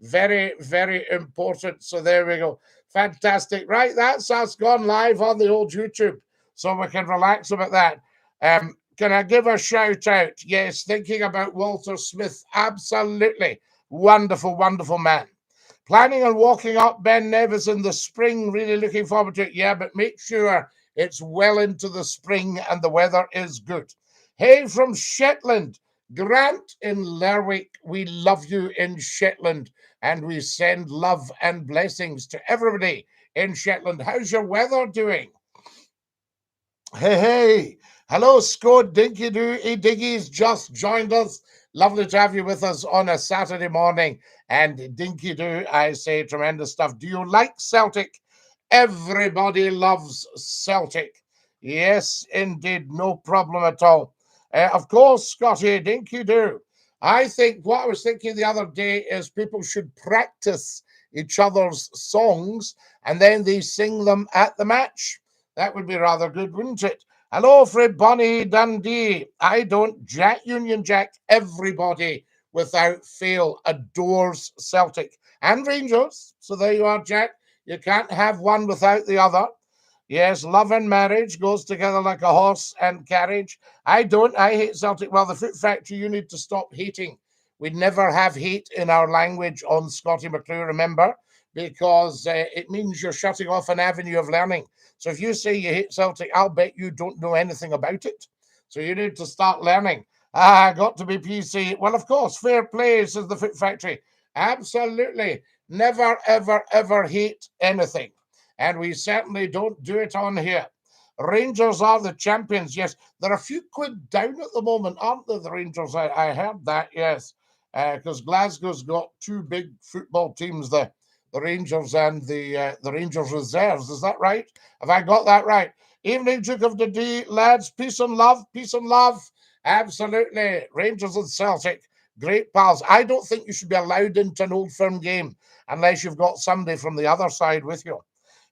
Very, very important. So there we go. Fantastic. Right, that's us gone live on the old YouTube. So we can relax about that. Can I give a shout out? Yes, thinking about Walter Smith. Absolutely. Wonderful, wonderful man. Planning on walking up Ben Nevis in the spring. Really looking forward to it. Yeah, but make sure it's well into the spring and the weather is good. Hey, from Shetland. Grant in Lerwick, we love you in Shetland and we send love and blessings to everybody in Shetland. How's your weather doing? Hey, hey. Hello, Scott Dinky-Doo. Diggy's just joined us. Lovely to have you with us on a Saturday morning. And Dinky-Doo, I say tremendous stuff. Do you like Celtic? Everybody loves Celtic. Yes, indeed. No problem at all. Of course, Scotty, Dinky-Doo. I think what I was thinking the other day is people should practice each other's songs and then they sing them at the match. That would be rather good, wouldn't it? Hello, Fred Bonnie Dundee. I don't Jack Union Jack. Everybody without fail adores Celtic and Rangers. So there you are, Jack. You can't have one without the other. Yes, love and marriage goes together like a horse and carriage. I don't. I hate Celtic. Well, the Foot Factory, you need to stop hating. We never have hate in our language on Scottie McClue, remember? Because it means you're shutting off an avenue of learning. So if you say you hate Celtic, I'll bet you don't know anything about it. So you need to start learning. Got to be PC. Well, of course, fair play, says the Foot Factory. Absolutely. Never, ever, ever hate anything. And we certainly don't do it on here. Rangers are the champions. Yes, they're a few quid down at the moment, aren't they, the Rangers? I heard that, yes. Because Glasgow's got two big football teams, the Rangers and the Rangers Reserves. Is that right? Have I got that right? Evening, Duke of the D, lads. Peace and love. Peace and love. Absolutely. Rangers and Celtic. Great pals. I don't think you should be allowed into an Old Firm game unless you've got somebody from the other side with you.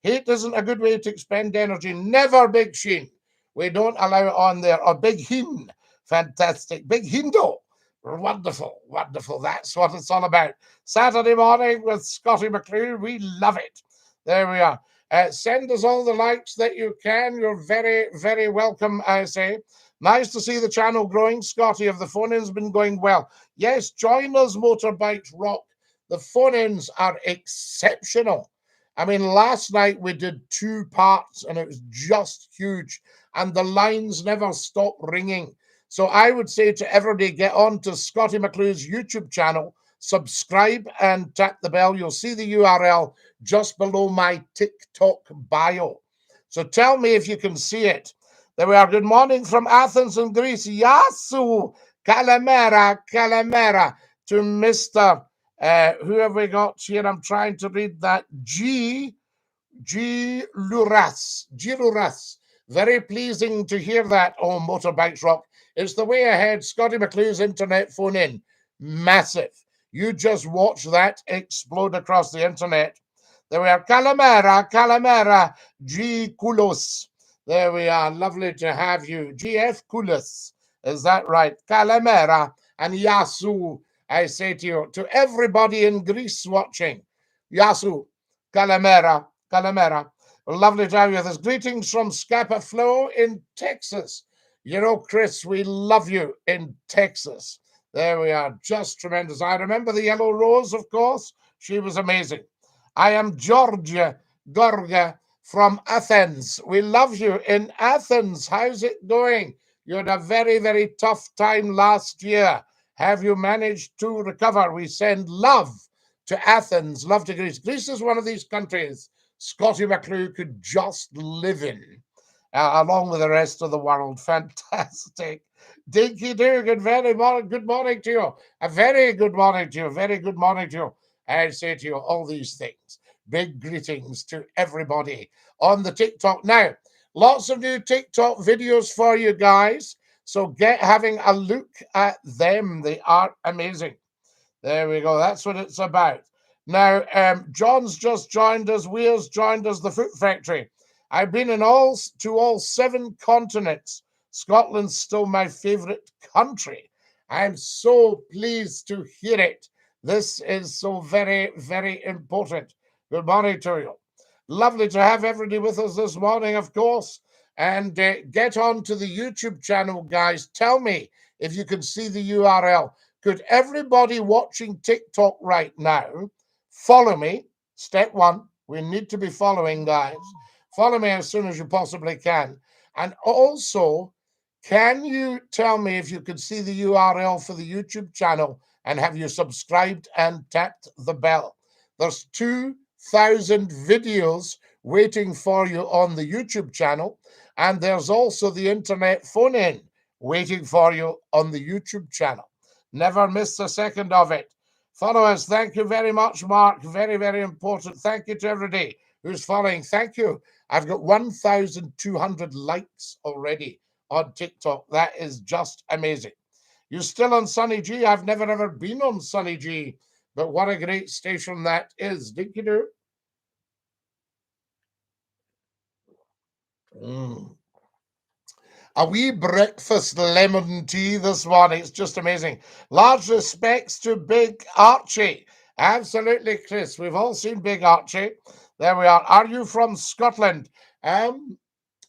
Hate isn't a good way to expend energy. Never, Big Sheen. We don't allow it on there. Or Big Hin. Fantastic. Big Hindo. Wonderful, wonderful. That's what it's all about. Saturday morning with Scottie McClue. We love it. There we are. Send us all the likes that you can. You're very, very welcome, I say. Nice to see the channel growing. Scottie, if the phone-in's been going well. Yes, join us, Motorbikes Rock. The phone-ins are exceptional. I mean, last night we did 2 parts and it was just huge. And the lines never stopped ringing. So I would say to everybody, get on to Scottie McClue's YouTube channel, subscribe and tap the bell. You'll see the URL just below my TikTok bio. So tell me if you can see it. There we are. Good morning from Athens in Greece. Yasu, Kalamera, Kalamera to Mr. Who have we got here? I'm trying to read that. G. Luras. Very pleasing to hear that on Motorbikes Rock. It's the way ahead. Scottie McClue's internet phone in. Massive. You just watch that explode across the internet. There we are. Calamera, G. Kulos. There we are. Lovely to have you. GF Kulos. Is that right? Calamera and Yasu. I say to you, to everybody in Greece watching. Yasu. Calamera. Lovely to have you with us. Greetings from Scapa Flow in Texas. You know, Chris, we love you in Texas. There we are. Just tremendous. I remember the Yellow Rose, of course. She was amazing. I am Georgia Gorga from Athens. We love you in Athens. How's it going? You had a very, very tough time last year. Have you managed to recover? We send love to Athens, love to Greece. Greece is one of these countries Scottie McClue could just live in, along with the rest of the world. Fantastic. Dinky-Doo, good morning to you. A very good morning to you. Very good morning to you. I say to you all these things. Big greetings to everybody on the TikTok. Now, lots of new TikTok videos for you guys. So get having a look at them. They are amazing. There we go. That's what it's about. Now, John's just joined us. Weir's joined us, the Foot Factory. I've been to all 7 continents. Scotland's still my favourite country. I'm so pleased to hear it. This is so very, very important. Good morning to you. Lovely to have everybody with us this morning, of course. And get on to the YouTube channel, guys. Tell me if you can see the URL. Could everybody watching TikTok right now follow me? Step one, we need to be following, guys. Follow me as soon as you possibly can. And also, can you tell me if you could see the URL for the YouTube channel and have you subscribed and tapped the bell? There's 2,000 videos waiting for you on the YouTube channel, and there's also the internet phone-in waiting for you on the YouTube channel. Never miss a second of it. Follow us. Thank you very much, Mark. Very, very important. Thank you to everybody who's following. Thank you. I've got 1,200 likes already on TikTok. That is just amazing. You're still on Sunny G. I've never ever been on Sunny G, but what a great station that is. Dinky-Doo. A wee breakfast lemon tea this morning. It's just amazing. Large respects to Big Archie. Absolutely, Chris. We've all seen Big Archie. There we are. Are you from Scotland?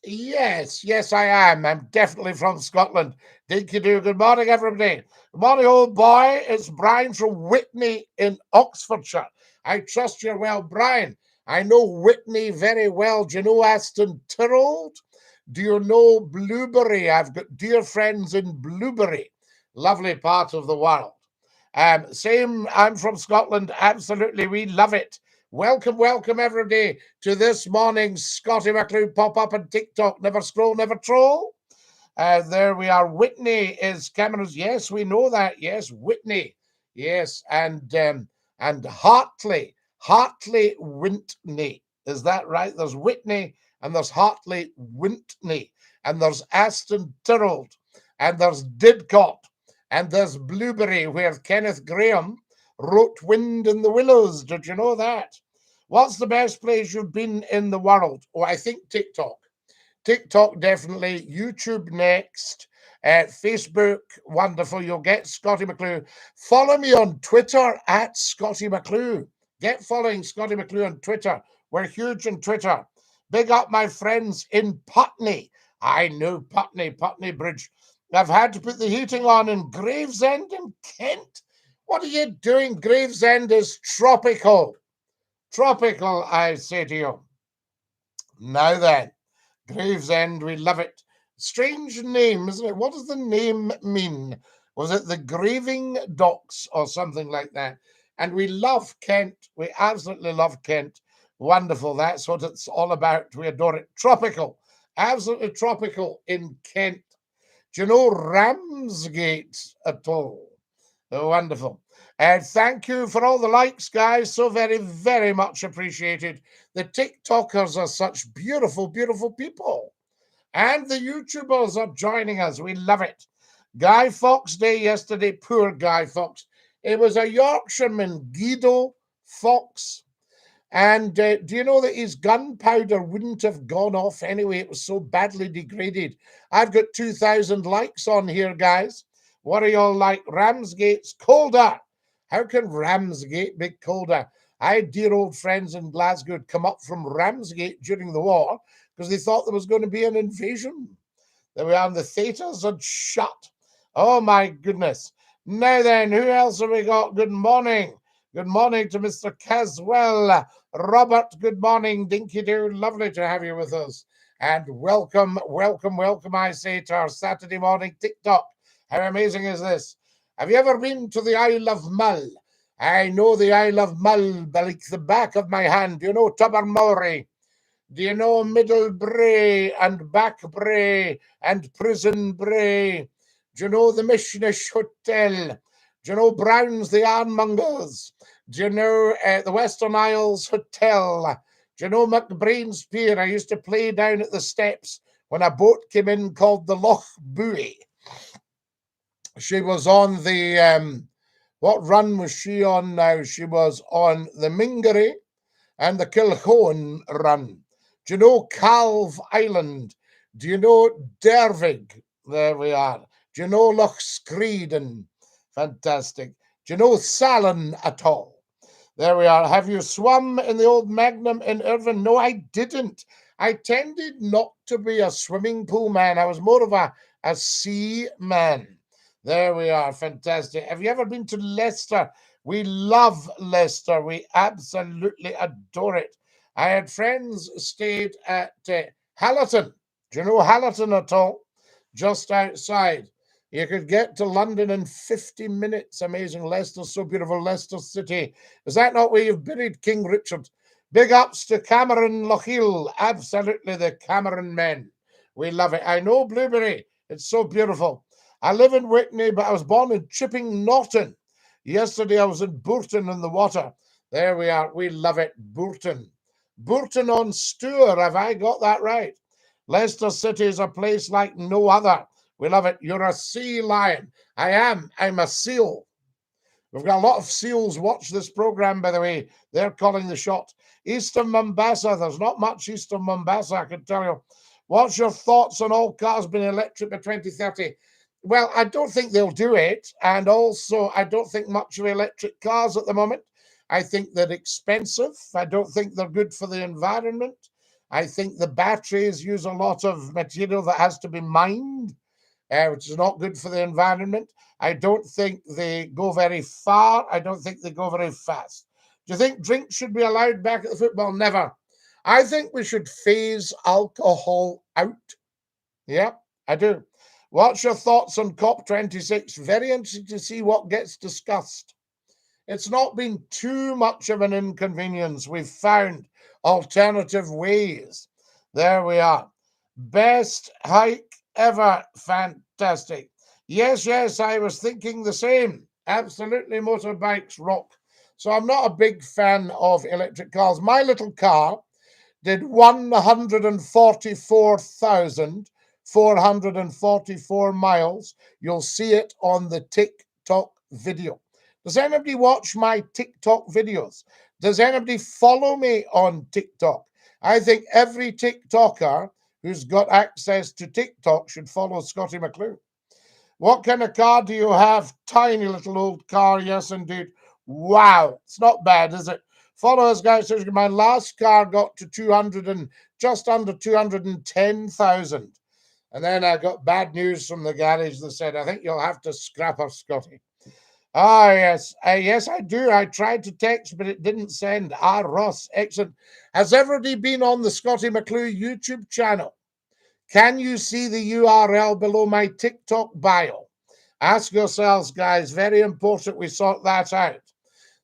Yes, I am. I'm definitely from Scotland. Dinky-Doo. Good morning, everybody. Good morning, old boy. It's Brian from Whitney in Oxfordshire. I trust you're well, Brian. I know Whitney very well. Do you know Aston Tyrrell? Do you know Blueberry? I've got dear friends in Blueberry. Lovely part of the world. Same, I'm from Scotland. Absolutely, we love it. Welcome, everybody, to this morning's Scottie McClue pop-up on TikTok. Never scroll, never troll. There we are. Whitney is Cameron's. Yes, we know that. Yes, Whitney. Yes, and Hartley. Hartley Whitney. Is that right? There's Whitney and there's Hartley Whitney and there's Aston Tyrrell and there's Didcot and there's Blueberry, where Kenneth Graham wrote Wind in the Willows. Did you know that? What's the best place you've been in the world? Oh, I think TikTok. TikTok, definitely. YouTube next. Facebook, wonderful. You'll get Scottie McClue. Follow me on Twitter at Scottie McClue. Get following Scottie McClue on Twitter. We're huge on Twitter. Big up my friends in Putney. I know Putney Bridge. I've had to put the heating on in Gravesend in Kent. What are you doing? Gravesend is tropical. Tropical, I say to you. Now then, Gravesend, we love it. Strange name, isn't it? What does the name mean? Was it the Graving Docks or something like that? And we love Kent. We absolutely love Kent. Wonderful. That's what it's all about. We adore it. Tropical. Absolutely tropical in Kent. Do you know Ramsgate at all? Oh, wonderful. And thank you for all the likes, guys. So very, very much appreciated. The TikTokers are such beautiful, beautiful people. And the YouTubers are joining us. We love it. Guy Fawkes Day yesterday. Poor Guy Fawkes. It was a Yorkshireman, Guido Fawkes. And do you know that his gunpowder wouldn't have gone off anyway? It was so badly degraded. I've got 2,000 likes on here, guys. What are y'all like? Ramsgate's colder. How can Ramsgate be colder? I had dear old friends in Glasgow who'd come up from Ramsgate during the war because they thought there was going to be an invasion. There we are, the theatres had shut. Oh, my goodness. Now then, who else have we got? Good morning. Good morning to Mr. Caswell. Robert, good morning. Dinky-Doo, lovely to have you with us. And welcome, I say, to our Saturday morning TikTok. How amazing is this? Have you ever been to the Isle of Mull? I know the Isle of Mull like the back of my hand. Do you know Tobermory? Do you know Middle Bray and Back Bray and Prison Bray? Do you know the Mishnish Hotel? Do you know Brown's the Ironmongers? Do you know the Western Isles Hotel? Do you know McBrain's Pier? I used to play down at the steps when a boat came in called the Loch Buoy. She was on the, what run was she on now? She was on the Mingaree and the Kilchoan run. Do you know Calve Island? Do you know Dervig? There we are. Do you know Loch Screeden? Fantastic. Do you know Salon at all? There we are. Have you swum in the old Magnum in Irvine? No, I didn't. I tended not to be a swimming pool man. I was more of a sea man. There we are. Fantastic. Have you ever been to Leicester? We love Leicester. We absolutely adore it. I had friends stayed at Hallerton. Do you know Hallerton at all? Just outside. You could get to London in 50 minutes. Amazing. Leicester's so beautiful. Leicester City. Is that not where you've buried King Richard? Big ups to Cameron Lochiel. Absolutely the Cameron men. We love it. I know Blueberry. It's so beautiful. I live in Whitney, but I was born in Chipping Norton. Yesterday I was in Bourton in the water. There we are. We love it. Bourton. Bourton on Stour. Have I got that right? Leicester City is a place like no other. We love it. You're a sea lion. I am. I'm a seal. We've got a lot of seals watch this program, by the way. They're calling the shot. East of Mombasa. There's not much east of Mombasa, I can tell you. What's your thoughts on all cars being electric by 2030? Well, I don't think they'll do it. And also, I don't think much of electric cars at the moment. I think they're expensive. I don't think they're good for the environment. I think the batteries use a lot of material that has to be mined, which is not good for the environment. I don't think they go very far. I don't think they go very fast. Do you think drinks should be allowed back at the football? Never. I think we should phase alcohol out. Yeah, I do. What's your thoughts on COP26? Very interesting to see what gets discussed. It's not been too much of an inconvenience. We've found alternative ways. There we are. Best hike ever. Fantastic. Yes, I was thinking the same. Absolutely, motorbikes rock. So I'm not a big fan of electric cars. My little car did 144,444 miles. You'll see it on the TikTok video. Does anybody watch my TikTok videos? Does anybody follow me on TikTok? I think every TikToker who's got access to TikTok should follow Scottie McClue. What kind of car do you have? Tiny little old car, yes indeed. Wow, it's not bad, is it? Follow us, guys. My last car got to just under 210,000. And then I got bad news from the garage that said, I think you'll have to scrap her, Scottie. Ah, yes. Yes, I do. I tried to text, but it didn't send. Ah, Ross, excellent. Has everybody been on the Scottie McClue YouTube channel? Can you see the URL below my TikTok bio? Ask yourselves, guys. Very important we sort that out.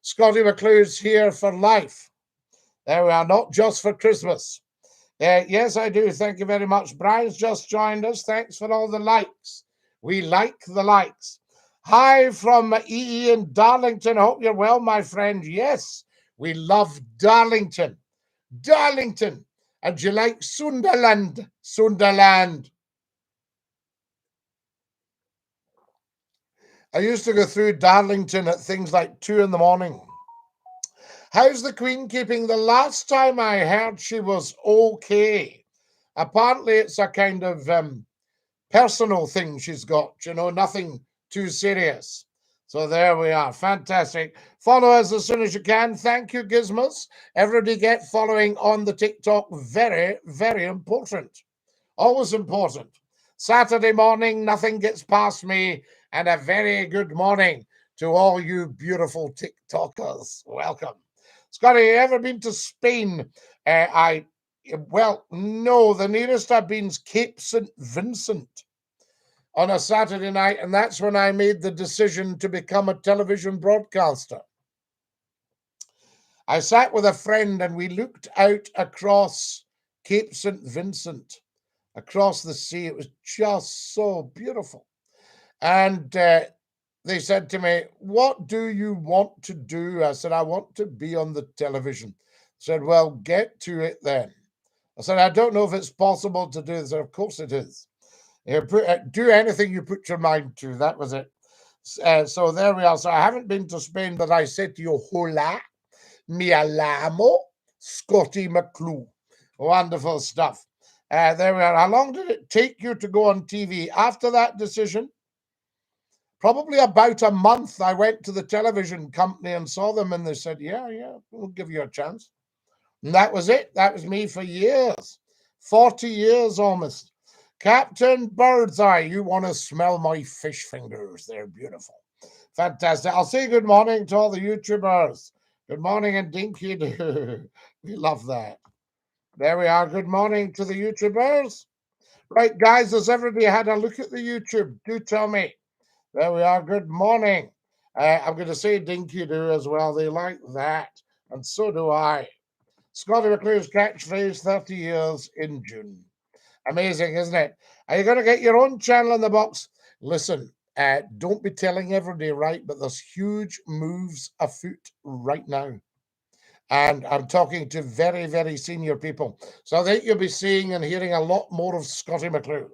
Scottie McClue's here for life. There we are, not just for Christmas. Yes, I do. Thank you very much. Brian's just joined us. Thanks for all the likes. We like the likes. Hi from EE in Darlington. I hope you're well, my friend. Yes, we love Darlington. Darlington. And you like Sunderland? Sunderland. I used to go through Darlington at things like 2 in the morning. How's the Queen keeping? The last time I heard she was okay. Apparently it's a kind of personal thing she's got, you know, nothing too serious. So there we are. Fantastic. Follow us as soon as you can. Thank you, Gizmos. Everybody get following on the TikTok. Very, very important. Always important. Saturday morning, nothing gets past me. And a very good morning to all you beautiful TikTokers. Welcome. Scottie, you ever been to Spain? Well, no. The nearest I've been is Cape St. Vincent on a Saturday night, and that's when I made the decision to become a television broadcaster. I sat with a friend and we looked out across Cape St. Vincent, across the sea. It was just so beautiful. And they said to me, what do you want to do? I said, I want to be on the television. I said, well, get to it then. I said, I don't know if it's possible to do this. Of course it is. Do anything you put your mind to. That was it. So there we are. So I haven't been to Spain, but I said to you, hola, mi alamo, Scottie McClue. Wonderful stuff. There we are. How long did it take you to go on TV? After that decision, probably about a month, I went to the television company and saw them, and they said, yeah, we'll give you a chance. And that was it. That was me for years, 40 years almost. Captain Birdseye, you want to smell my fish fingers? They're beautiful. Fantastic. I'll say good morning to all the YouTubers. Good morning and Dinky-Doo. We love that. There we are. Good morning to the YouTubers. Right, guys, has everybody had a look at the YouTube? Do tell me. There we are. Good morning. I'm going to say Dinky-Doo as well. They like that. And so do I. Scottie McClue's catchphrase, 30 years in June. Amazing, isn't it? Are you going to get your own channel in the box? Listen, don't be telling everybody, right? But there's huge moves afoot right now. And I'm talking to very, very senior people. So I think you'll be seeing and hearing a lot more of Scottie McClue.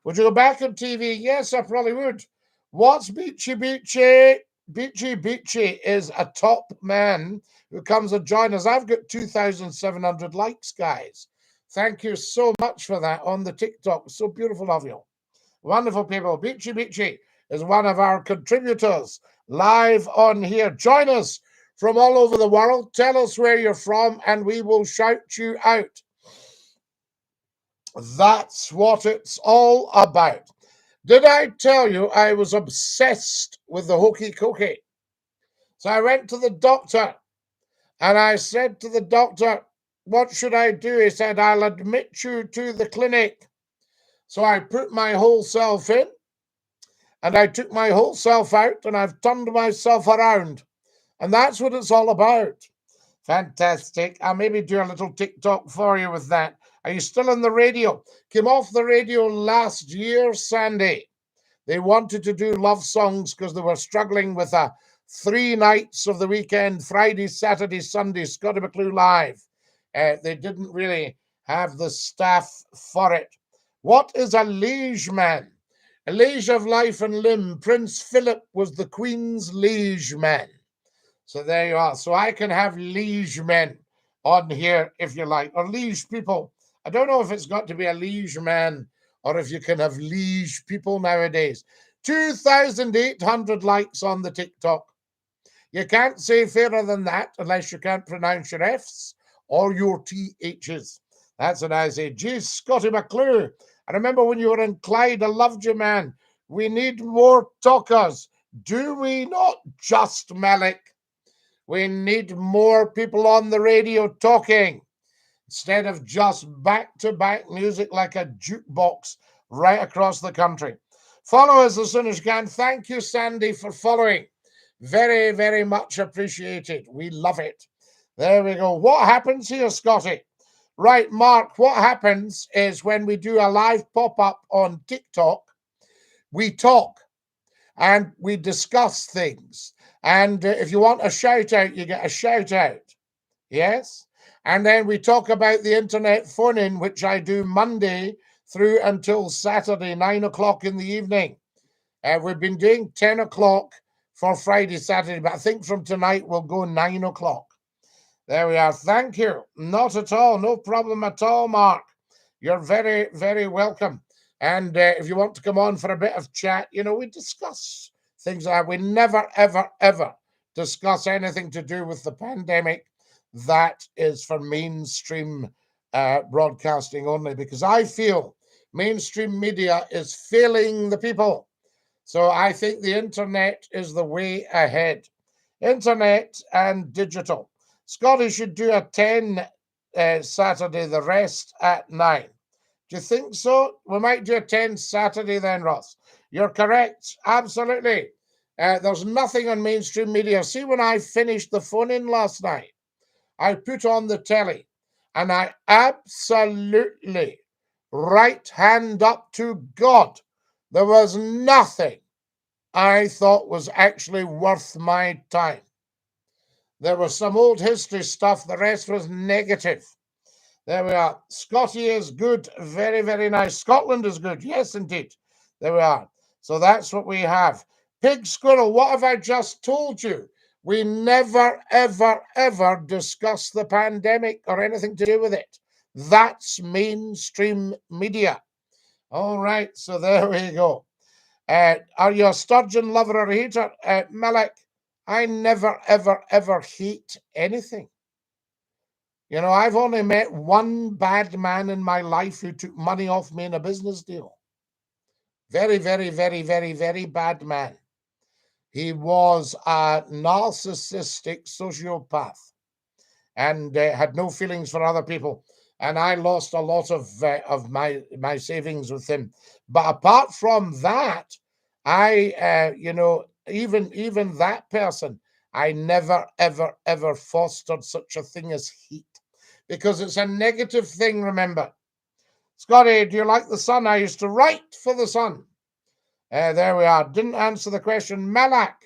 Would you go back on TV? Yes, I probably would. What's Beachy Beachy? Beachy Beachy is a top man who comes and joins us. I've got 2,700 likes, guys. Thank you so much for that on the TikTok. So beautiful of you. Wonderful people. Beachy Beachy is one of our contributors live on here. Join us from all over the world. Tell us where you're from and we will shout you out. That's what it's all about. Did I tell you I was obsessed with the hokey cokey? So I went to the doctor and I said to the doctor, what should I do? He said, I'll admit you to the clinic. So I put my whole self in and I took my whole self out and I've turned myself around. And that's what it's all about. Fantastic. I'll maybe do a little TikTok for you with that. Are you still on the radio? Came off the radio last year, Sandy. They wanted to do love songs because they were struggling with 3 nights of the weekend, Friday, Saturday, Sunday, Scottie McClue Live. They didn't really have the staff for it. What is a liege man? A liege of life and limb. Prince Philip was the Queen's liege man. So there you are. So I can have liege men on here if you like, or liege people. I don't know if it's got to be a liege man or if you can have liege people nowadays. 2,800 likes on the TikTok. You can't say fairer than that unless you can't pronounce your F's or your THs. That's what I say. Geez, Scottie McClue. I remember when you were in Clyde, I loved you, man. We need more talkers. Do we not, Just Malik? We need more people on the radio talking instead of just back-to-back music like a jukebox right across the country. Follow us as soon as you can. Thank you, Sandy, for following. Very, very much appreciated. We love it. There we go. What happens here, Scottie? Right, Mark, what happens is when we do a live pop-up on TikTok, we talk and we discuss things. And if you want a shout out, you get a shout out. Yes. And then we talk about the internet phone-in, which I do Monday through until Saturday, 9 o'clock in the evening. We've been doing 10 o'clock for Friday, Saturday, but I think from tonight we'll go 9 o'clock. There we are. Thank you. Not at all. No problem at all, Mark. You're very, very welcome. And if you want to come on for a bit of chat, you know, we discuss things like that. We never, ever, ever discuss anything to do with the pandemic. That is for mainstream broadcasting only, because I feel mainstream media is failing the people. So I think the internet is the way ahead. Internet and digital. Scottie should do a 10 Saturday, the rest at 9. Do you think so? We might do a 10 Saturday then, Ross. You're correct. Absolutely. There's nothing on mainstream media. See, when I finished the phone-in last night, I put on the telly and I absolutely, right hand up to God, there was nothing I thought was actually worth my time. There was some old history stuff. The rest was negative. There we are. Scottie is good. Very, very nice. Scotland is good. Yes, indeed. There we are. So that's what we have. Pig Squirrel, what have I just told you? We never, ever, ever discuss the pandemic or anything to do with it. That's mainstream media. All right. So there we go. Are you a sturgeon lover or a hater? Malik, I never, ever, ever hate anything. You know, I've only met one bad man in my life who took money off me in a business deal. Very, very, very, very, very bad man. He was a narcissistic sociopath and had no feelings for other people. And I lost a lot of my savings with him. But apart from that, I you know, even that person, I never ever ever fostered such a thing as heat, because it's a negative thing. Remember, Scottie, do you like the sun? I used to write for the sun. There we are. Didn't answer the question. Malak,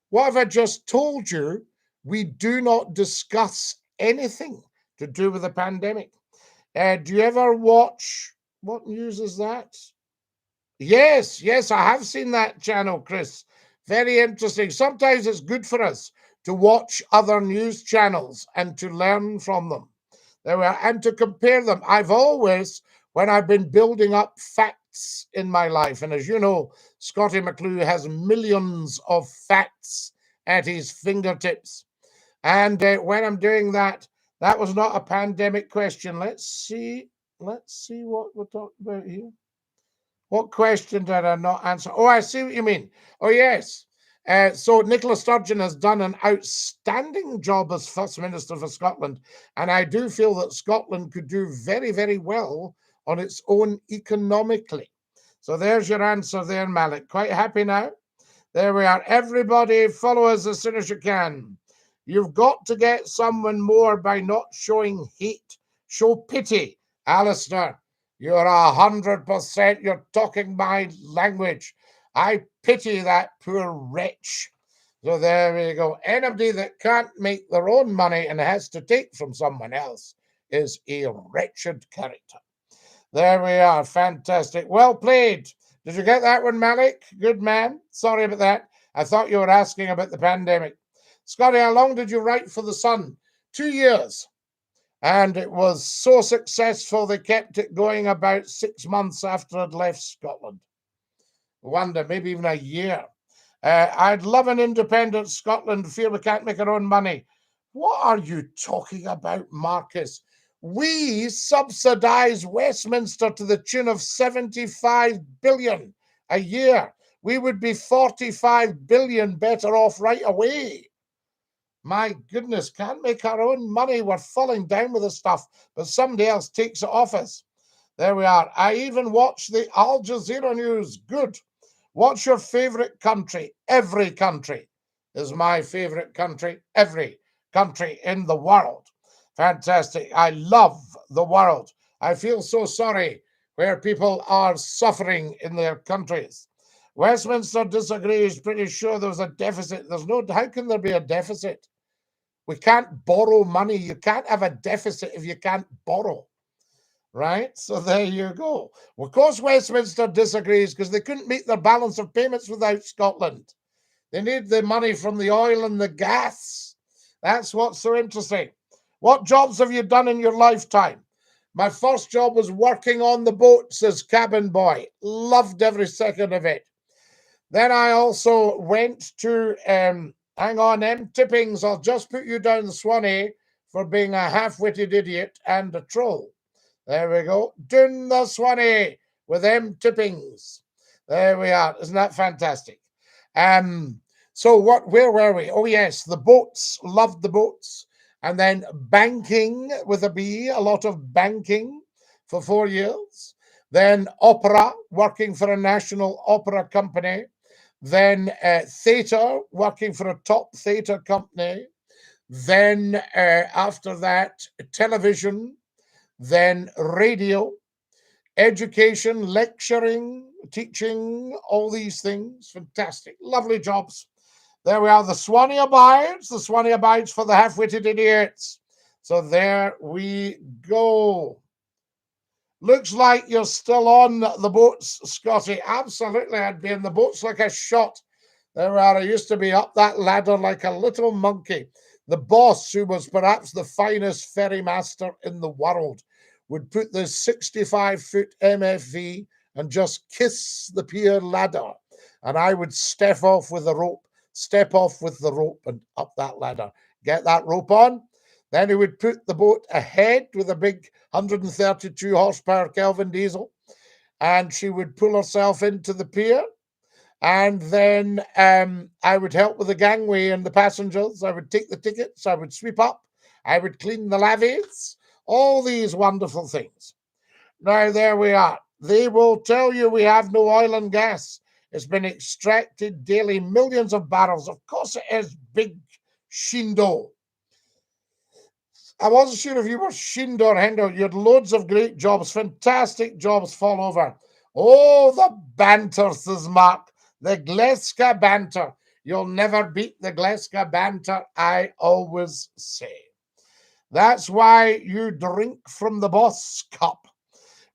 what have I just told you? We do not discuss anything to do with the pandemic. Do you ever watch, what news is that? Yes, yes, I have seen that channel, Chris. Very interesting. Sometimes it's good for us to watch other news channels and to learn from them. There we are, and to compare them. I've always, when I've been building up facts in my life, and as you know, Scottie McClue has millions of facts at his fingertips. And when I'm doing that, that was not a pandemic question. Let's see what we're talking about here. What question did I not answer? Oh, I see what you mean. Oh, yes. So Nicola Sturgeon has done an outstanding job as First Minister for Scotland. And I do feel that Scotland could do very, very well on its own economically. So there's your answer there, Malik. Quite happy now? There we are. Everybody follow us as soon as you can. You've got to get someone more by not showing hate. Show pity. Alistair, you're 100%. You're talking my language. I pity that poor wretch. So there we go. Anybody that can't make their own money and has to take from someone else is a wretched character. There we are. Fantastic. Well played. Did you get that one, Malik? Good man. Sorry about that. I thought you were asking about the pandemic. Scottie, how long did you write for The Sun? 2 years. And it was so successful, they kept it going about 6 months after I'd left Scotland. Wonder, maybe even a year. I'd love an independent Scotland. Fear we can't make our own money. What are you talking about, Marcus? We subsidize Westminster to the tune of 75 billion a year. We would be 45 billion better off right away. My goodness, can't make our own money. We're falling down with the stuff, but somebody else takes it off us. There we are. I even watch the Al Jazeera news. Good. What's your favorite country? Every country is my favorite country. Every country in the world. Fantastic. I love the world. I feel so sorry where people are suffering in their countries. Westminster disagrees, pretty sure there was a deficit. There's no, how can there be a deficit? We can't borrow money. You can't have a deficit if you can't borrow, right? So there you go. Well, of course, Westminster disagrees because they couldn't meet their balance of payments without Scotland. They need the money from the oil and the gas. That's what's so interesting. What jobs have you done in your lifetime? My first job was working on the boats as cabin boy. Loved every second of it. Then I also went to, hang on, Tippings. I'll just put you down the Swanee for being a half-witted idiot and a troll. There we go. Down the Swanee with Tippings. There we are. Isn't that fantastic? So where were we? Oh, yes, the boats. Loved the boats. And then banking with a B, a lot of banking for 4 years. Then opera, working for a national opera company. Then theatre, working for a top theatre company. Then after that, television. Then radio, education, lecturing, teaching, all these things. Fantastic. Lovely jobs. There we are. The Swanee abides. The Swanee abides for the half-witted idiots. So there we go. Looks like you're still on the boats, Scottie. Absolutely. I'd be in the boats like a shot. There we are. I used to be up that ladder like a little monkey. The boss, who was perhaps the finest ferrymaster in the world, would put the 65-foot MFV and just kiss the pier ladder and I would step off with the rope, and up that ladder. Get that rope on. Then he would put the boat ahead with a big 132 horsepower Kelvin diesel, and she would pull herself into the pier. And then I would help with the gangway and the passengers. I would take the tickets. I would sweep up. I would clean the lavies. All these wonderful things. Now, there we are. They will tell you we have no oil and gas. It's been extracted daily, millions of barrels. Of course it is, big Shindo. I wasn't sure if you were Shindo or Hendo. You had loads of great jobs, fantastic jobs fall over. Oh, the banter, says Mark. The Gleska banter. You'll never beat the Gleska banter, I always say. That's why you drink from the boss cup.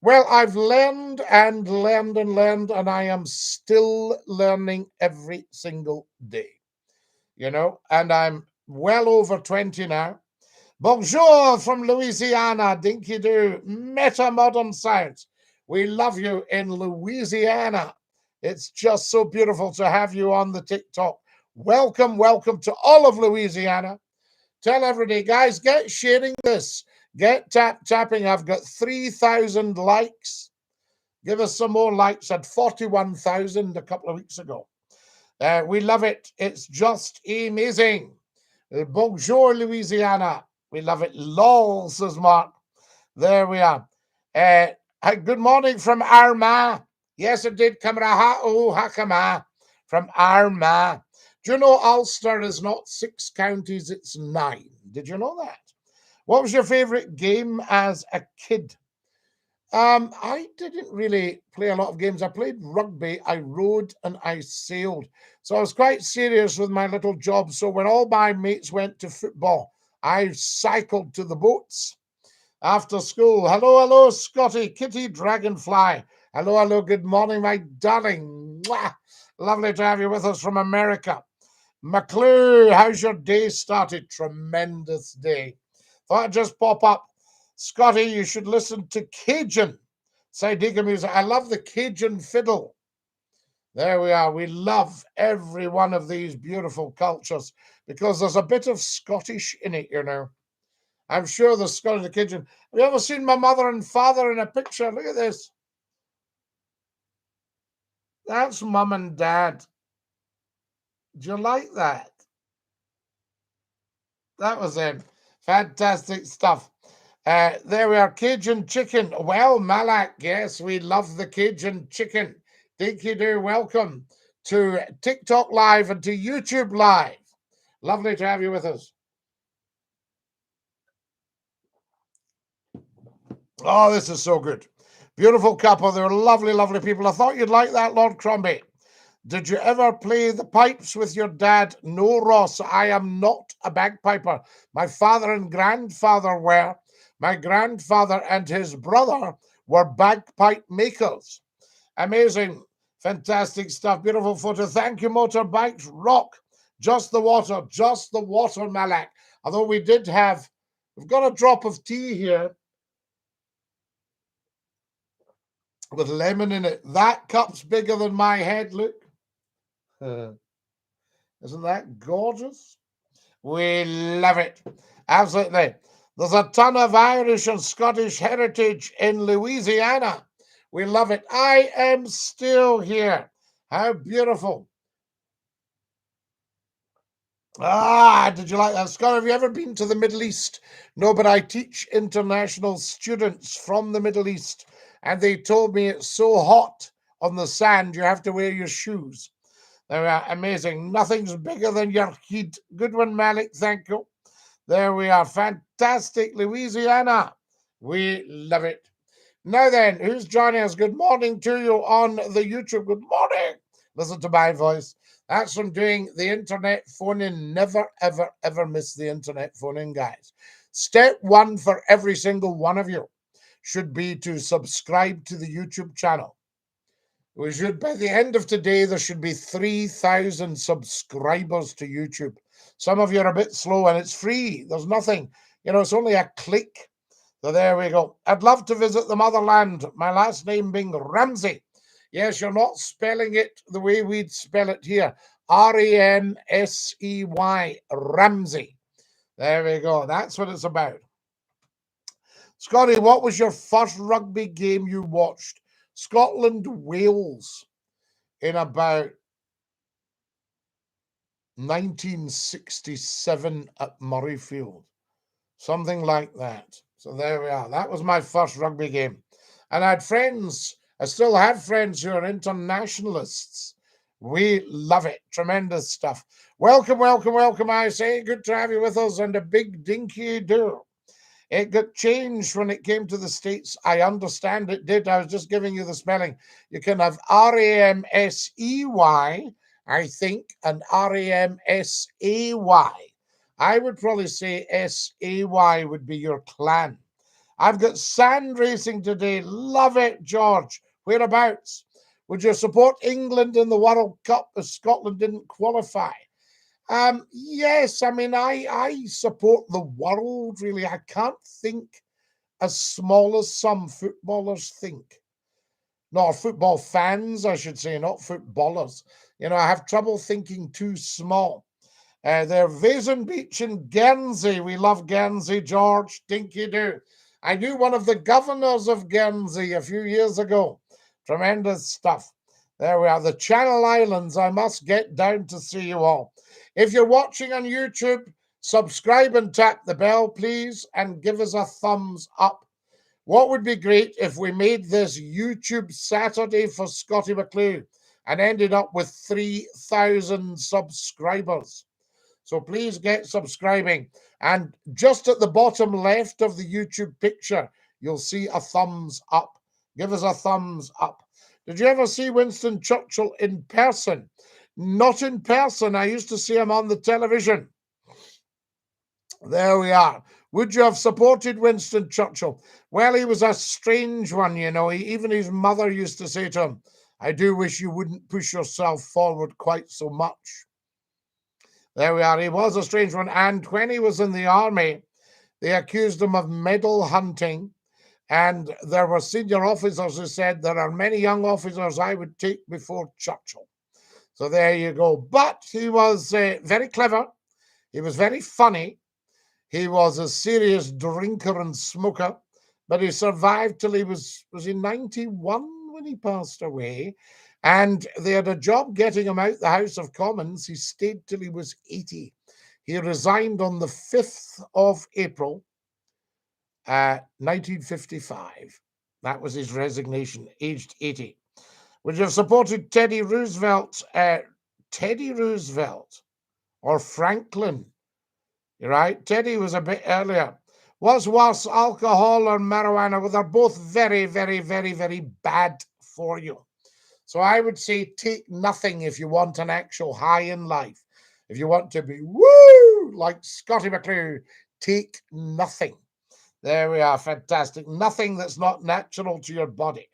Well, I've learned and learned and learned, and I am still learning every single day. You know, and I'm well over 20 now. Bonjour from Louisiana, Dinky-Doo, Meta Modern Science. We love you in Louisiana. It's just so beautiful to have you on the TikTok. Welcome, welcome to all of Louisiana. Tell everybody, guys, get sharing this. Get tapping. I've got 3,000 likes. Give us some more likes. At 41,000 a couple of weeks ago. We love it. It's just amazing. Bonjour, Louisiana. We love it. Lol, says Mark. There we are. Good morning from Armagh. Yes, it did. Kamaraha Hakama from Armagh. Do you know Ulster is not 6 counties, it's 9? Did you know that? What was your favorite game as a kid? I didn't really play a lot of games. I played rugby, I rowed, and I sailed. So I was quite serious with my little job. So when all my mates went to football, I cycled to the boats after school. Hello, hello, Scottie, Kitty, Dragonfly. Hello, hello, good morning, my darling. Mwah. Lovely to have you with us from America. McClue, how's your day started? Tremendous day. Thought I'd just pop up. Scottie, you should listen to Cajun Saidiga music. I love the Cajun fiddle. There we are. We love every one of these beautiful cultures because there's a bit of Scottish in it, you know. I'm sure the Scottish, the Cajun. Have you ever seen my mother and father in a picture? Look at this. That's mum and dad. Do you like that? That was fantastic stuff. There we are, Cajun chicken. Well, Malak, yes, we love the Cajun chicken. Dinky-Doo, welcome to TikTok Live and to YouTube Live. Lovely to have you with us. Oh, this is so good. Beautiful couple. They're lovely, lovely people. I thought you'd like that, Lord Crombie. Did you ever play the pipes with your dad? No, Ross, I am not a bagpiper. My father and grandfather were. My grandfather and his brother were bagpipe makers. Amazing, fantastic stuff. Beautiful photo. Thank you, motorbikes. Rock. Just the water, Malak. Although we've got a drop of tea here with lemon in it. That cup's bigger than my head, look. Isn't that gorgeous? We love it. Absolutely. There's a ton of Irish and Scottish heritage in Louisiana. We love it. I am still here. How beautiful. Did you like that? Scott, have you ever been to the Middle East? No, but I teach international students from the Middle East, and they told me it's so hot on the sand, you have to wear your shoes. They are amazing. Nothing's bigger than your heat. Good one, Malik. Thank you. There we are. Fantastic, Louisiana. We love it. Now then, who's joining us? Good morning to you on the YouTube. Good morning. Listen to my voice. That's from doing the internet phone-in. Never, ever, ever miss the internet phone-in, guys. Step 1 for every single one of you should be to subscribe to the YouTube channel. We should, by the end of today, there should be 3,000 subscribers to YouTube. Some of you are a bit slow, and it's free. There's nothing. You know, it's only a click. So there we go. I'd love to visit the motherland. My last name being Ramsey. Yes, you're not spelling it the way we'd spell it here. R-A-M-S-E-Y, Ramsey. There we go. That's what it's about. Scottie, what was your first rugby game you watched? Scotland, Wales, in about 1967 at Murrayfield. Something like that. So there we are. That was my first rugby game. And I had friends, I still have friends who are internationalists. We love it. Tremendous stuff. Welcome, welcome, welcome, I say. Good to have you with us. And a big Dinky-Doo. It got changed when it came to the States. I understand it did. I was just giving you the spelling. You can have R-A-M-S-E-Y, I think, and R-A-M-S-A-Y. I would probably say S-A-Y would be your clan. I've got sand racing today. Love it, George. Whereabouts? Would you support England in the World Cup if Scotland didn't qualify? Yes, I mean, I support the world, really. I can't think as small as some footballers think. No, football fans, I should say, not footballers. You know, I have trouble thinking too small. They're Vason Beach in Guernsey. We love Guernsey, George. Dinky-Doo. I knew one of the governors of Guernsey a few years ago. Tremendous stuff. There we are. The Channel Islands. I must get down to see you all. If you're watching on YouTube, subscribe and tap the bell, please, and give us a thumbs up. What would be great if we made this YouTube Saturday for Scottie McClue and ended up with 3,000 subscribers? So please get subscribing. And just at the bottom left of the YouTube picture, you'll see a thumbs up. Give us a thumbs up. Did you ever see Winston Churchill in person? Not in person. I used to see him on the television. There we are. Would you have supported Winston Churchill? Well, he was a strange one, you know. Even his mother used to say to him, I do wish you wouldn't push yourself forward quite so much. There we are. He was a strange one. And when he was in the army, they accused him of medal hunting. And there were senior officers who said, there are many young officers I would take before Churchill. So there you go. But he was very clever. He was very funny. He was a serious drinker and smoker. But he survived till he was he 91 when he passed away? And they had a job getting him out the House of Commons. He stayed till he was 80. He resigned on the 5th of April, 1955. That was his resignation, aged 80. Would you have supported Teddy Roosevelt? Teddy Roosevelt or Franklin? You're right. Teddy was a bit earlier. What's worse, alcohol or marijuana? Well, they're both very, very, very, very bad for you. So I would say take nothing if you want an actual high in life. If you want to be woo like Scottie McClue, take nothing. There we are. Fantastic. Nothing that's not natural to your body.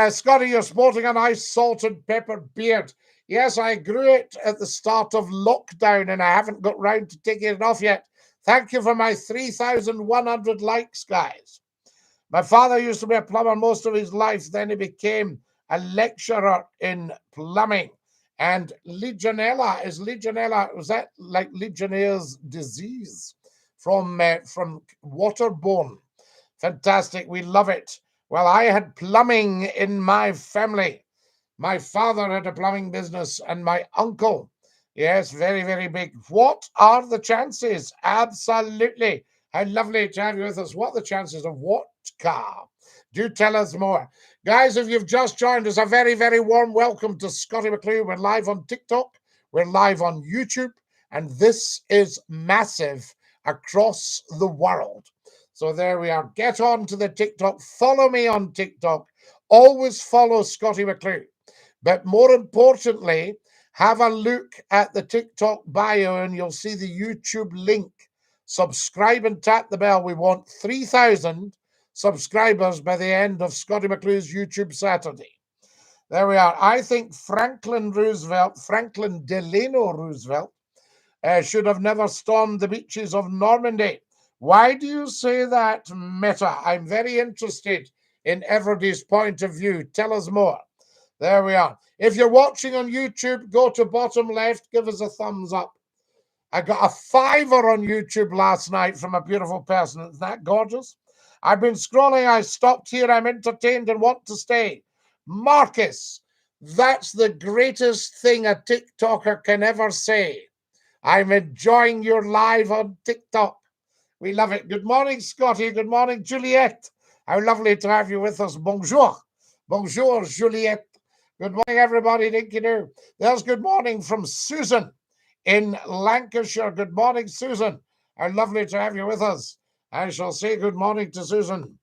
Scottie, you're sporting a nice salt and pepper beard. Yes, I grew it at the start of lockdown and I haven't got round to taking it off yet. Thank you for my 3,100 likes, guys. My father used to be a plumber most of his life. Then he became a lecturer in plumbing. And Legionella, was that like Legionnaire's disease from waterborne? Fantastic. We love it. Well, I had plumbing in my family. My father had a plumbing business and my uncle. Yes, very, very big. What are the chances? Absolutely. How lovely to have you with us. What are the chances of what car? Do tell us more. Guys, if you've just joined us, a very, very warm welcome to Scottie McClue. We're live on TikTok. We're live on YouTube. And this is massive across the world. So there we are. Get on to the TikTok. Follow me on TikTok. Always follow Scottie McClue. But more importantly, have a look at the TikTok bio and you'll see the YouTube link. Subscribe and tap the bell. We want 3,000 subscribers by the end of Scottie McClue's YouTube Saturday. There we are. I think Franklin Delano Roosevelt, should have never stormed the beaches of Normandy. Why do you say that, Meta? I'm very interested in everybody's point of view. Tell us more. There we are. If you're watching on YouTube, go to bottom left, give us a thumbs up. I got a $5 on YouTube last night from a beautiful person. Isn't that gorgeous? I've been scrolling. I stopped here. I'm entertained and want to stay. Marcus, that's the greatest thing a TikToker can ever say. I'm enjoying your live on TikTok. We love it. Good morning, Scottie. Good morning, Juliet. How lovely to have you with us. Bonjour. Bonjour, Juliet. Good morning, everybody. Dinky-Doo. There's good morning from Susan in Lancashire. Good morning, Susan. How lovely to have you with us. I shall say good morning to Susan.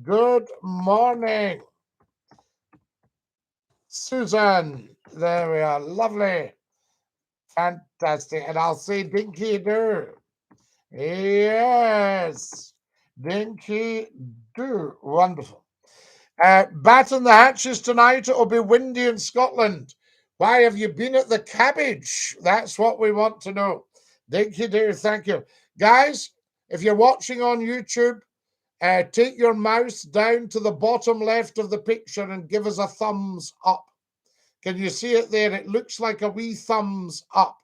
Good morning, Susan. There we are. Lovely. Fantastic. And I'll say Dinky-Doo. Yes. Dinky-Doo. Wonderful. Batten the hatches tonight. It'll be windy in Scotland. Why have you been at the cabbage? That's what we want to know. Dinky-Doo, thank you. Guys, if you're watching on YouTube, take your mouse down to the bottom left of the picture and give us a thumbs up. Can you see it there? It looks like a wee thumbs up.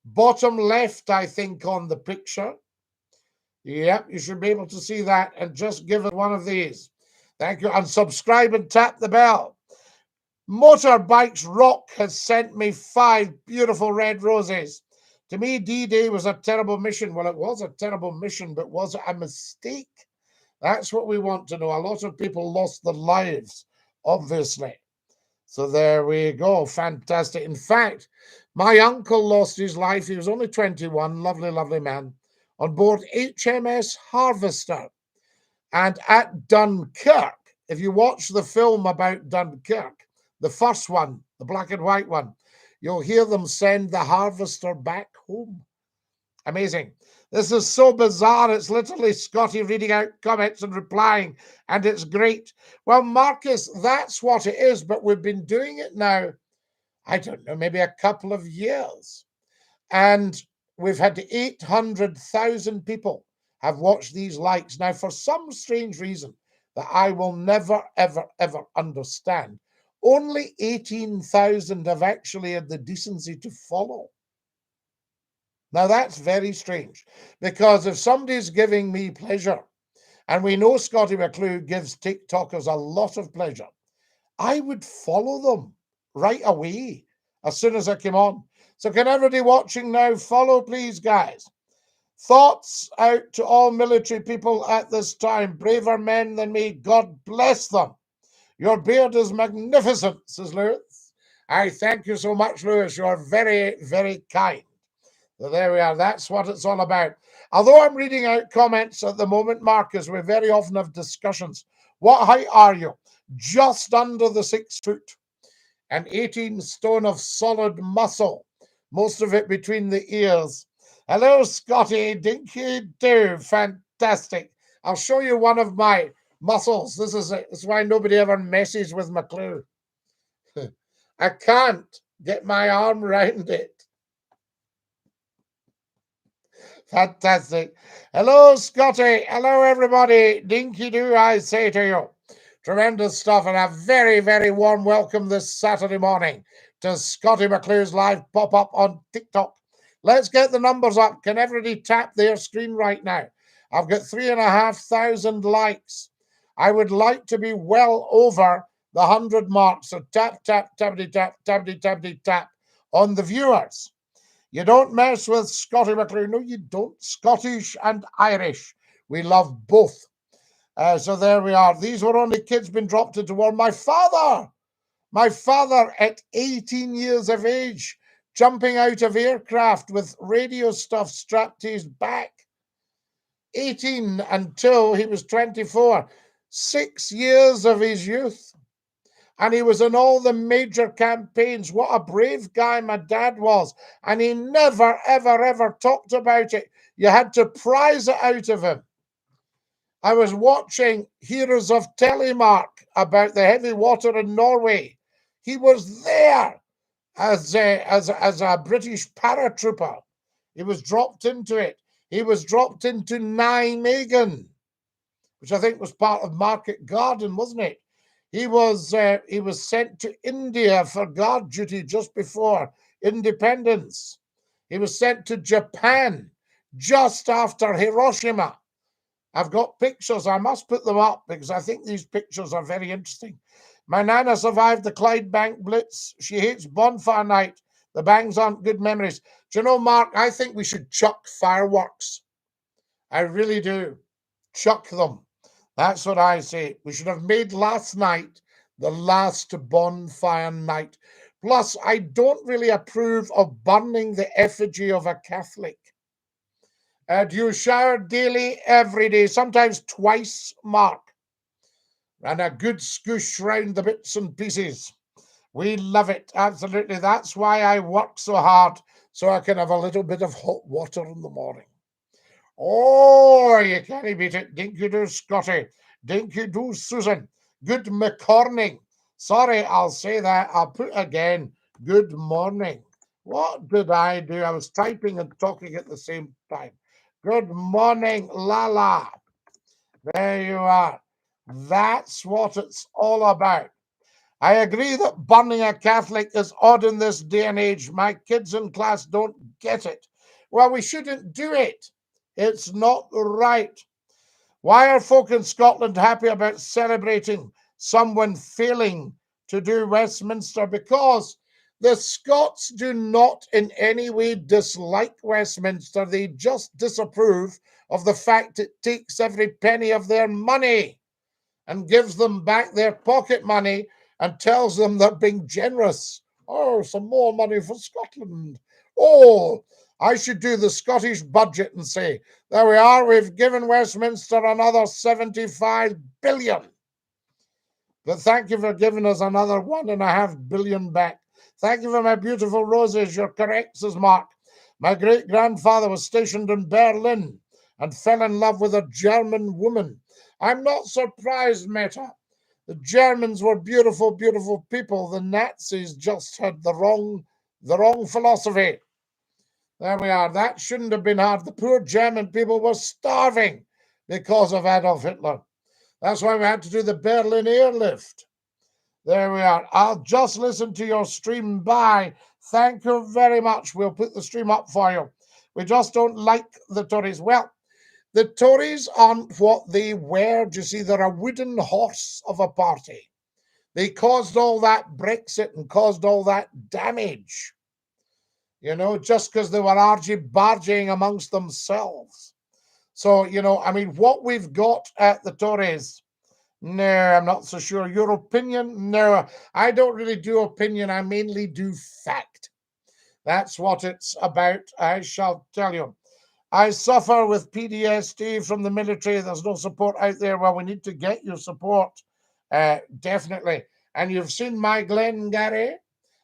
Bottom left, I think, on the picture. Yep, you should be able to see that, and just give it one of these. Thank you. And subscribe and tap the bell. Motorbikes Rock has sent me 5 beautiful red roses. To me, D-Day was a terrible mission. Well, it was a terrible mission, but was it a mistake? That's what we want to know. A lot of people lost their lives, obviously. So there we go. Fantastic. In fact, my uncle lost his life. He was only 21. Lovely, lovely man. On board HMS Harvester. And at Dunkirk, if you watch the film about Dunkirk, the first one, the black and white one, you'll hear them send the Harvester back home. Amazing. This is so bizarre. It's literally Scottie reading out comments and replying, and it's great. Well, Marcus, that's what it is, but we've been doing it now, I don't know, maybe a couple of years. And we've had 800,000 people have watched these likes. Now, for some strange reason that I will never, ever, ever understand, only 18,000 have actually had the decency to follow. Now, that's very strange, because if somebody's giving me pleasure, and we know Scottie McClue gives TikTokers a lot of pleasure, I would follow them right away as soon as I came on. So can everybody watching now follow, please, guys? Thoughts out to all military people at this time. Braver men than me. God bless them. Your beard is magnificent, says Lewis. I thank you so much, Lewis. You're very, very kind. So there we are. That's what it's all about. Although I'm reading out comments at the moment, Marcus, we very often have discussions. What height are you? Just under the 6 foot. And 18 stone of solid muscle. Most of it between the ears. Hello, Scottie. Dinky-Doo. Fantastic. I'll show you one of my muscles. This is why nobody ever messes with McClue. I can't get my arm around it. Fantastic. Hello, Scottie. Hello, everybody. Dinky-Doo, I say to you. Tremendous stuff, and a very, very warm welcome this Saturday morning to Scottie McClue's live pop-up on TikTok. Let's get the numbers up. Can everybody tap their screen right now? I've got 3,500 likes. I would like to be well over the 100 mark. So tap, tap, tappity, tap, tappity, tappity, tap on the viewers. You don't mess with Scottie McClue. No, you don't. Scottish and Irish. We love both. So there we are. These were only kids being dropped into war. My father at 18 years of age, jumping out of aircraft with radio stuff strapped to his back. 18 until he was 24. 6 years of his youth. And he was in all the major campaigns. What a brave guy my dad was. And he never, ever, ever talked about it. You had to prize it out of him. I was watching Heroes of Telemark about the heavy water in Norway. He was there as a British paratrooper. He was dropped into it. He was dropped into Nijmegen, which I think was part of Market Garden, wasn't it? He was sent to India for guard duty just before independence. He was sent to Japan just after Hiroshima. I've got pictures. I must put them up because I think these pictures are very interesting. My nana survived the Clydebank Blitz. She hates bonfire night. The bangs aren't good memories. Do you know, Mark, I think we should chuck fireworks. I really do. Chuck them. That's what I say. We should have made last night the last bonfire night. Plus, I don't really approve of burning the effigy of a Catholic. Do you shower daily, every day, sometimes twice, Mark? And a good scoosh round the bits and pieces. We love it, absolutely. That's why I work so hard, so I can have a little bit of hot water in the morning. Oh, you can't beat it. Dinky-Doo, Scottie. Dinky-Doo, Susan. Good morning. Sorry, I'll say that. I'll put again. Good morning. What did I do? I was typing and talking at the same time. Good morning, Lala. There you are. That's what it's all about. I agree that burning a Catholic is odd in this day and age. My kids in class don't get it. Well, we shouldn't do it. It's not right. Why are folk in Scotland happy about celebrating someone failing to do Westminster? Because the Scots do not in any way dislike Westminster. They just disapprove of the fact it takes every penny of their money and gives them back their pocket money and tells them they're being generous. Oh, some more money for Scotland. Oh, I should do the Scottish budget and say, there we are, we've given Westminster another 75 billion. But thank you for giving us another 1.5 billion back. Thank you for my beautiful roses. You're correct, says Mark. My great-grandfather was stationed in Berlin and fell in love with a German woman. I'm not surprised, Meta. The Germans were beautiful, beautiful people. The Nazis just had the wrong philosophy. There we are. That shouldn't have been hard. The poor German people were starving because of Adolf Hitler. That's why we had to do the Berlin airlift. There we are. I'll just listen to your stream. Bye. Thank you very much. We'll put the stream up for you. We just don't like the Tories. Well, the Tories aren't what they were. Do you see, they're a wooden horse of a party. They caused all that Brexit and caused all that damage, you know, just because they were argy-bargying amongst themselves. So, you know, I mean, what we've got at the Tories, no, I'm not so sure. Your opinion? No, I don't really do opinion. I mainly do fact. That's what it's about, I shall tell you. I suffer with PTSD from the military. There's no support out there. Well, we need to get your support, definitely. And you've seen my Glengarry.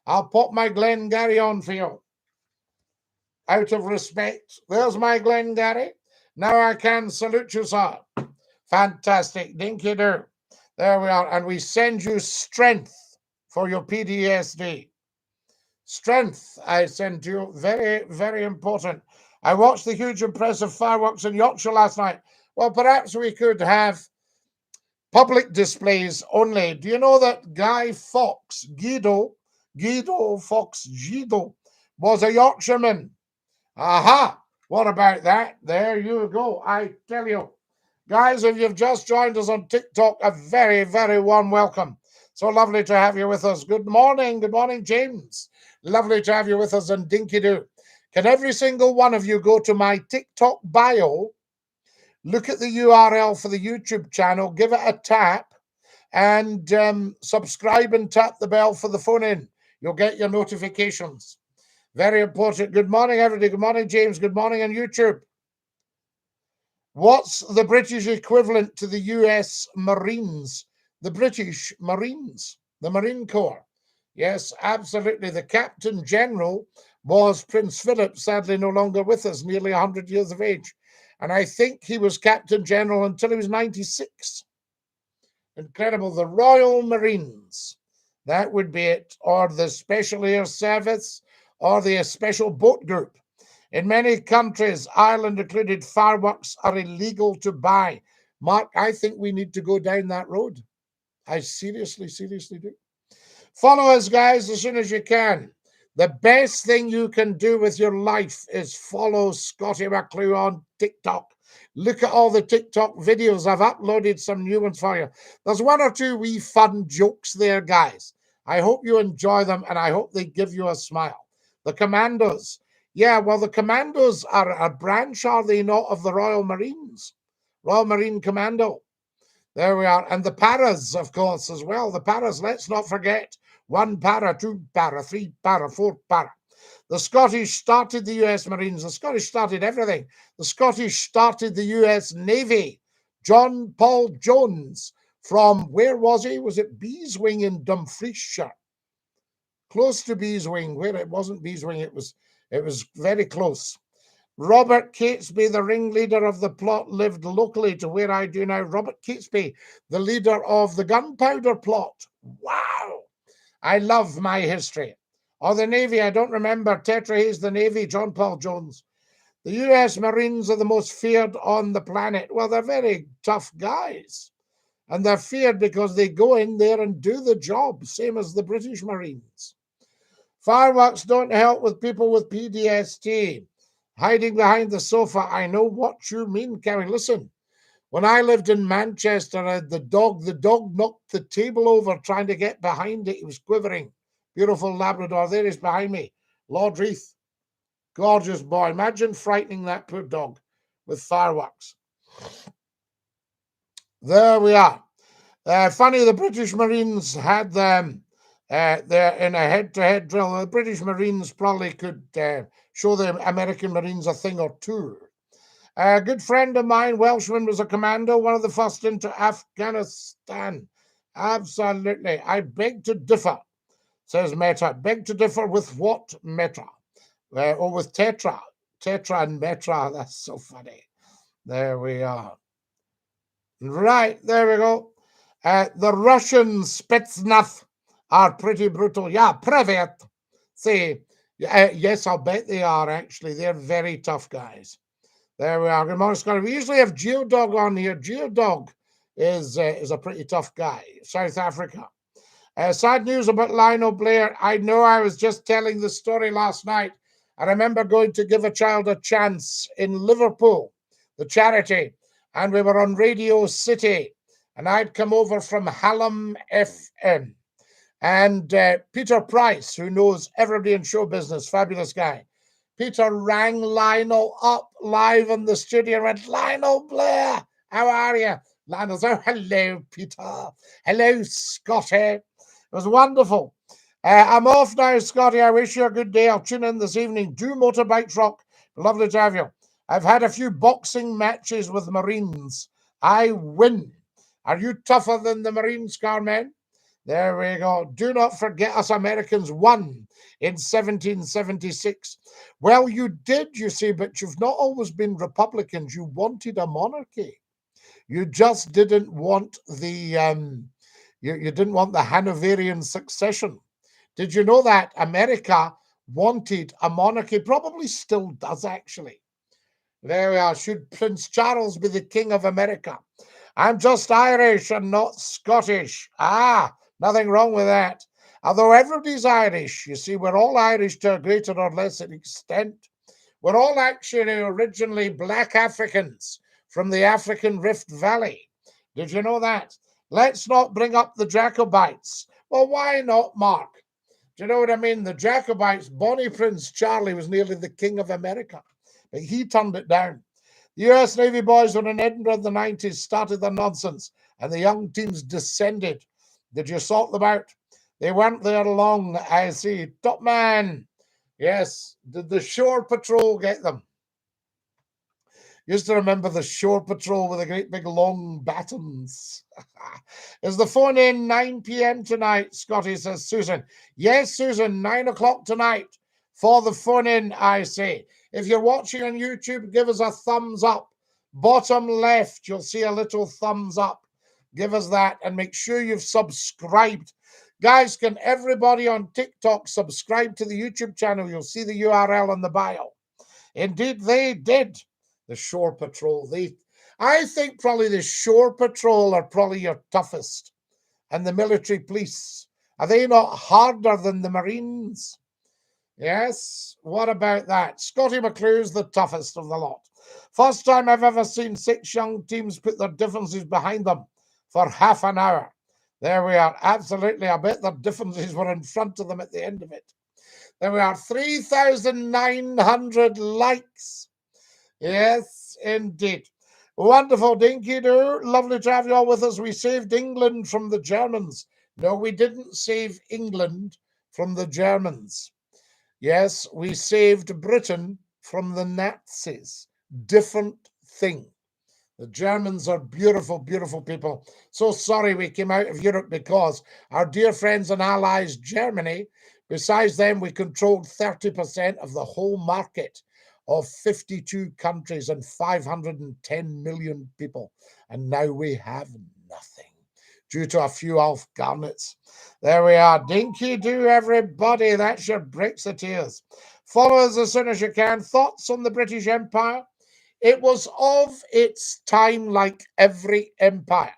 I'll pop my Glengarry on for you. Out of respect. There's my Glengarry. Now I can salute you, sir. Fantastic. Dinky-Doo. There we are. And we send you strength for your PTSD. Strength I send to you. Very, very important. I watched the huge impressive fireworks in Yorkshire last night. Well, perhaps we could have public displays only. Do you know that Guy Fawkes, Guido Fawkes, was a Yorkshireman? Aha! What about that? There you go. I tell you. Guys, if you've just joined us on TikTok, a very, very warm welcome. So lovely to have you with us. Good morning. Good morning, James. Lovely to have you with us on Dinky-Doo. Can every single one of you go to my TikTok bio, look at the URL for the YouTube channel, give it a tap, and subscribe and tap the bell for the phone in. You'll get your notifications. Very important. Good morning, everybody. Good morning, James. Good morning on YouTube. What's the British equivalent to the US Marines? The British Marines, the Marine Corps. Yes, absolutely. The Captain General was Prince Philip, sadly no longer with us, nearly 100 years of age. And I think he was Captain General until he was 96. Incredible. The Royal Marines. That would be it. Or the Special Air Service, or the Special Boat Group. In many countries, Ireland included, fireworks are illegal to buy. Mark, I think we need to go down that road. I seriously do. Follow us, guys, as soon as you can. The best thing you can do with your life is follow Scottie McClue on TikTok. Look at all the TikTok videos. I've uploaded some new ones for you. There's one or two wee fun jokes there, guys. I hope you enjoy them, and I hope they give you a smile. The Commandos. Yeah, well, the Commandos are a branch, are they not, of the Royal Marines? Royal Marine Commando. There we are. And the paras, of course, as well. The paras, let's not forget. 1 para, 2 para, 3 para, 4 para. The Scottish started the US Marines. The Scottish started everything. The Scottish started the US Navy. John Paul Jones from, where was he? Was it Beeswing in Dumfriesshire? Close to Beeswing. Where it wasn't Beeswing, it was very close. Robert Catesby, the ringleader of the plot, lived locally to where I do now. Robert Catesby, the leader of the gunpowder plot. Wow. I love my history. Or the Navy, I don't remember. Tetra Hayes, the Navy, John Paul Jones. The US Marines are the most feared on the planet. Well, they're very tough guys. And they're feared because they go in there and do the job, same as the British Marines. Fireworks don't help with people with PTSD. Hiding behind the sofa. I know what you mean, Karen. Listen, when I lived in Manchester, the dog knocked the table over trying to get behind it. He was quivering. Beautiful Labrador. There he is behind me. Lord Reith. Gorgeous boy. Imagine frightening that poor dog with fireworks. There we are. Funny, the British Marines had them there in a head-to-head drill. The British Marines probably could show the American Marines a thing or two. A good friend of mine, Welshman, was a commando, one of the first into Afghanistan. Absolutely. I beg to differ, says Meta. Beg to differ with what, Meta? Or with Tetra. Tetra and Meta. That's so funny. There we are. Right, there we go. The Russian Spetsnaz are pretty brutal. Yeah, privet. See, yes, I'll bet they are, actually. They're very tough guys. There we are. Good morning, Scotty. We usually have Geodog on here. Geodog is a pretty tough guy. South Africa. Sad news about Lionel Blair. I know, I was just telling the story last night. I remember going to Give a Child a Chance in Liverpool, the charity, and we were on Radio City, and I'd come over from Hallam FM. And Peter Price, who knows everybody in show business, fabulous guy. Peter rang Lionel up live in the studio and went, Lionel Blair, how are you? Lionel said, oh, hello, Peter. Hello, Scotty. It was wonderful. I'm off now, Scotty. I wish you a good day. I'll tune in this evening. Do Motorbike Rock. Lovely to have you. I've had a few boxing matches with Marines. I win. Are you tougher than the Marines, Carmen? There we go. Do not forget us Americans won in 1776. Well, you did, you see, but you've not always been Republicans. You wanted a monarchy. You just didn't want the you didn't want the Hanoverian succession. Did you know that America wanted a monarchy? Probably still does, actually. There we are. Should Prince Charles be the King of America? I'm just Irish and not Scottish. Ah, nothing wrong with that. Although everybody's Irish, you see, we're all Irish to a greater or lesser extent. We're all actually originally black Africans from the African Rift Valley. Did you know that? Let's not bring up the Jacobites. Well, why not, Mark? Do you know what I mean? The Jacobites, Bonnie Prince Charlie was nearly the King of America, but he turned it down. The US Navy boys were in Edinburgh in the 90s, started the nonsense, and the young teams descended. Did you sort them out? They weren't there long, I see. Top man. Yes. Did the Shore Patrol get them? Used to remember the Shore Patrol with the great big long batons. Is the phone in 9 p.m. tonight? Scotty, says Susan. Yes, Susan, 9 o'clock tonight for the phone in, I say. If you're watching on YouTube, give us a thumbs up. Bottom left, you'll see a little thumbs up. Give us that and make sure you've subscribed. Guys, can everybody on TikTok subscribe to the YouTube channel? You'll see the URL in the bio. Indeed, they did. The Shore Patrol. I think probably the Shore Patrol are probably your toughest. and the military police? Are they not harder than the Marines? Yes, what about that? Scottie McClue's the toughest of the lot. First time I've ever seen 6 young teams put their differences behind them for half an hour. There we are. Absolutely. I bet their differences were in front of them at the end of it. There we are. 3,900 likes. Yes, indeed. Wonderful, Dinky-Doo. Lovely to have you all with us. We saved England from the Germans. No, we didn't save England from the Germans. Yes, we saved Britain from the Nazis. Different thing. The Germans are beautiful, beautiful people. So sorry we came out of Europe because our dear friends and allies, Germany, besides them, we controlled 30% of the whole market of 52 countries and 510 million people. And now we have nothing due to a few Alf Garnets. There we are. Dinky-Doo, everybody. That's your Brexiteers. Follow us as soon as you can. Thoughts on the British Empire? It was of its time like every empire,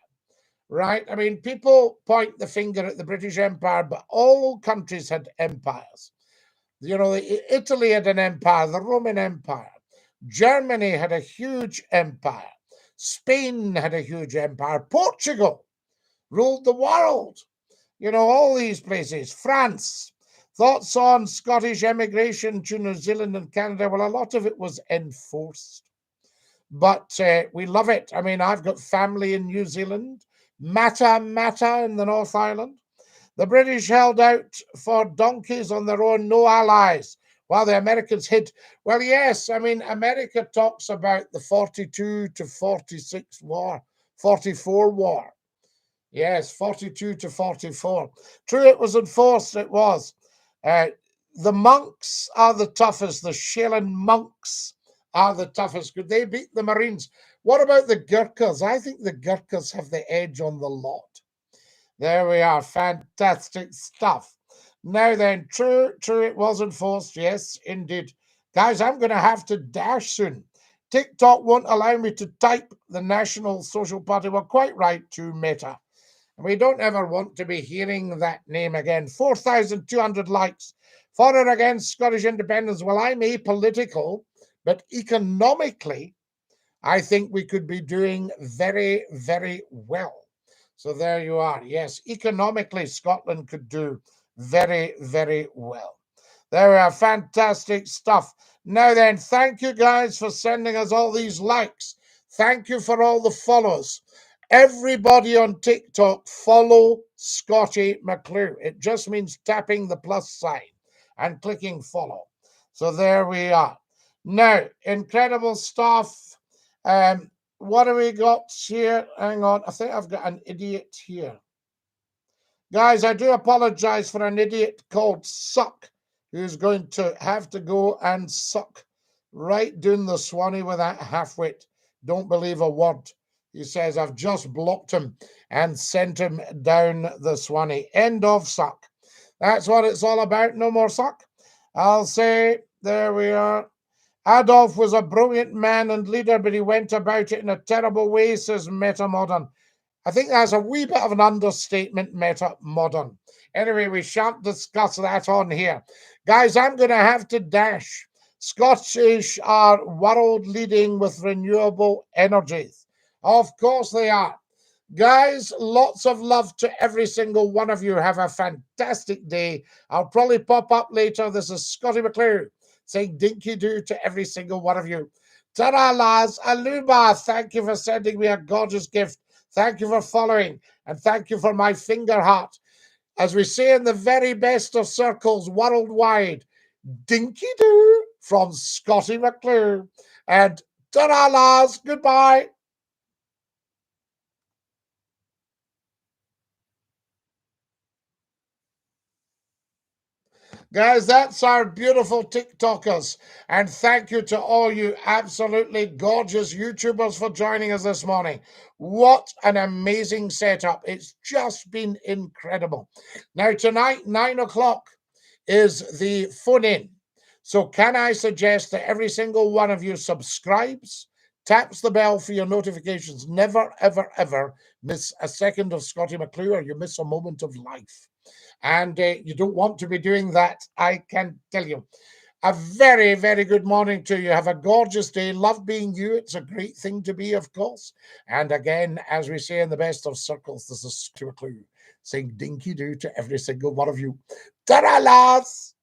right? I mean, people point the finger at the British Empire, but all countries had empires. You know, Italy had an empire, the Roman Empire. Germany had a huge empire. Spain had a huge empire. Portugal ruled the world. You know, all these places. France. Thoughts on Scottish emigration to New Zealand and Canada? Well, a lot of it was enforced. But we love it. I mean, I've got family in New Zealand. Mata in the North Island. The British held out for donkeys on their own, no allies, while the Americans hid. Well, yes, I mean, America talks about the 42 to 46 war, 44 war. Yes, 42 to 44. True, it was enforced, it was. The monks are the toughest. The Shelin monks are the toughest. Could they beat the Marines? What about the Gurkhas? I think the Gurkhas have the edge on the lot. There we are. Fantastic stuff. Now then, true, it was enforced. Yes, indeed. Guys, I'm going to have to dash soon. TikTok won't allow me to type the National Social Party. We're quite right to Meta. And we don't ever want to be hearing that name again. 4,200 likes. For or against Scottish independence? Well, I'm apolitical, but economically, I think we could be doing very, very well. So there you are. Yes, economically, Scotland could do very, very well. There we are. Fantastic stuff. Now then, thank you guys for sending us all these likes. Thank you for all the follows. Everybody on TikTok, follow Scottie McClue. It just means tapping the plus sign and clicking follow. So there we are. Now, incredible stuff. What do we got here? Hang on. I think I've got an idiot here. Guys, I do apologize for an idiot called Suck, who's going to have to go and suck right down the Swanee with that half-wit. Don't believe a word. He says, I've just blocked him and sent him down the Swanee. End of Suck. That's what it's all about. No more Suck. I'll say, there we are. Adolf was a brilliant man and leader, but he went about it in a terrible way, says Metamodern. I think that's a wee bit of an understatement, Metamodern. Anyway, we shan't discuss that on here. Guys, I'm going to have to dash. Scottish are world leading with renewable energies. Of course they are. Guys, lots of love to every single one of you. Have a fantastic day. I'll probably pop up later. This is Scottie McClue saying Dinky-Doo to every single one of you. Ta-ra, lads. Aluba, thank you for sending me a gorgeous gift. Thank you for following. And thank you for my finger heart. As we say in the very best of circles worldwide, Dinky-Doo from Scottie McClue. And ta-ra, lads. Goodbye. Guys, that's our beautiful TikTokers. And thank you to all you absolutely gorgeous YouTubers for joining us this morning. What an amazing setup. It's just been incredible. Now, tonight, 9 o'clock is the phone-in. So can I suggest that every single one of you subscribes, taps the bell for your notifications. Never, ever, ever miss a second of Scottie McClue, or you miss a moment of life. And you don't want to be doing that, I can tell you. A very, very good morning to you. Have a gorgeous day. Love being you. It's a great thing to be, of course. And again, as we say in the best of circles, this is Scottie McClue saying Dinky-Doo to every single one of you. Ta-ra, lads!